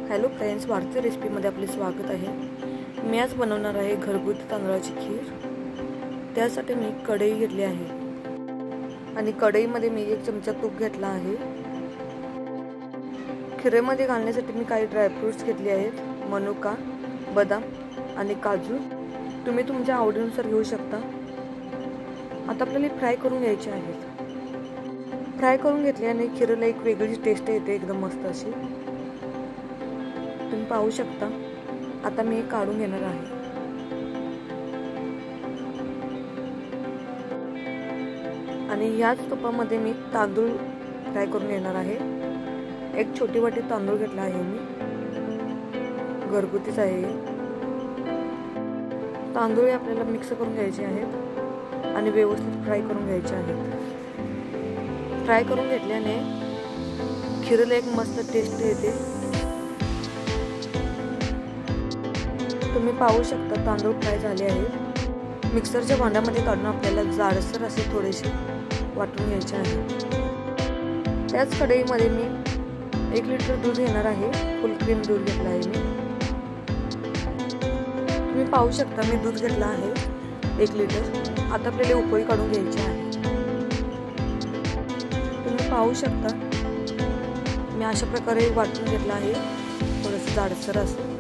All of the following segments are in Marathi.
हॅलो फ्रेंड्स, भारतीय रेसिपीमध्ये आपले स्वागत आहे। मी आज बनवणार आहे घरगुती तांदळाची खीर। त्यासाठी मी कढई घेतली आहे आणि कढईमध्ये मी 1 चमचा तूप घेतला आहे। खिरेमध्ये घालण्यासाठी मी काही ड्रायफ्रुट्स घेतले आहेत, मनुका, बदाम आणि काजू। तुम्ही तुमच्या आवडीनुसार घेऊ शकता। आता आपल्याला फ्राय करून घ्यायचे आहेत। फ्राय करून घेतल्याने खीरेला एक वेगळी टेस्ट येते, एकदम मस्त अशी। तुम्ही पाहू शकता। आता मी काढून घेणार आहे आणि याच तुपामध्ये मी तांदूळ फ्राय करून घेणार आहे। 1 छोटी वाटी तांदूळ घेतला आहे मी, घरगुतीच आहे। तांदूळ आपल्याला मिक्स करून घ्यायचे आहेत आणि व्यवस्थित फ्राय करून घ्यायचे आहेत। फ्राय करून घेतल्याने खीरेला एक मस्त टेस्ट येते। तुम्ही पाहू शकता तांदूळ फ्राय झाले आहेत। मिक्सरच्या भांड्यामध्ये काढून आपल्याला जाडसर असे थोडेसे वाटून घ्यायचे आहे। त्याच कढईमध्ये मी 1 लिटर दूध घेणार आहे। फुल क्रीम दूध घेतला आहे मी। तुम्ही पाहू शकता मी दूध घेतला आहे 1 लिटर। आता आपल्याला उकळी काढून घ्यायची आहे। तुम्ही पाहू शकता मी अशा प्रकारे वाटून घेतला आहे, थोडंसं जाडसर असं।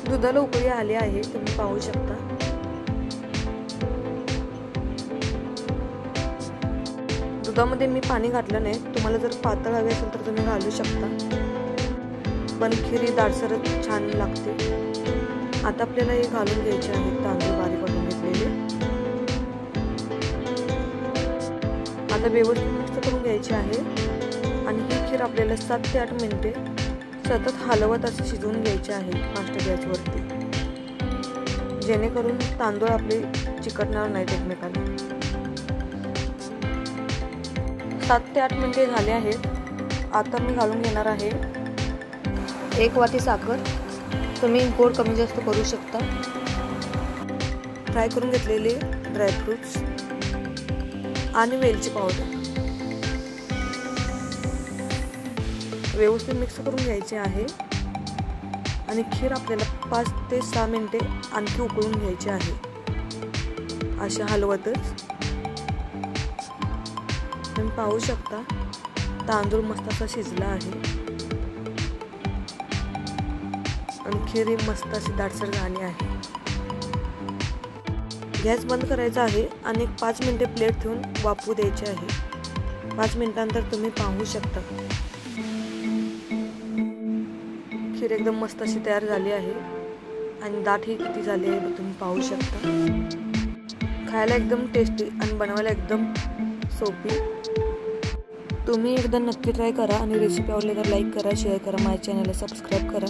दुधाला उकळी आली आहे, तुम्ही पाहू शकता। दुधामध्ये मी पाणी घातलं नाही। तुम्हाला जर पातळ हवे असेल तर तुम्ही घालू शकता, पण खीर दाटसरच छान लागते। आता आपल्याला हे घालून घ्यायचे आहे तांदूळ बारीक वाटून घेतलेले। आता व्यवस्थित मिक्स करून घ्यायचे आहे आणि ही खीर आपल्याला 7 ते 8 मिनिटे सतत हलवत असे शिजवून घ्यायचे आहे फास्ट गॅसवरती, जेणेकरून तांदूळ आपले चिकटणार नाहीत एकमेकांना। 7 ते 8 मिनिटे झाले आहेत। आता मी घालून घेणार आहे 1 वाटी साखर। तुम्ही गोड कमी जास्त करू शकता। फ्राय करून घेतलेले ड्रायफ्रुट्स आणि वेलची पावडर व्यवस्थित मिक्स करून घ्यायचे आहे आणि खीर आपल्याला 5 ते 6 मिनिटे आणखी उकळून घ्यायची आहे, अशा हलवतच। तुम्ही पाहू शकता तांदूळ मस्त असा शिजला आहे आणि खीर मस्त अशी दाटसर झाली आहे। गॅस बंद करायचा आहे आणि 5 मिनिटे प्लेट ठेवून वाफू द्यायचे आहे। 5 मिनिटांनंतर तुम्ही पाहू शकता खीर एकदम मस्त अशी तयार झाली आहे आणि दाट ही किती झाली आहे तुम्ही पाहू शकता। खायला एकदम टेस्टी आणि बनवायला एकदम सोपी। तुम्ही एकदा नक्की ट्राय करा आणि रेसिपी आवडली तर लाईक करा, शेअर करा, माझ्या चॅनलला सबस्क्राईब करा।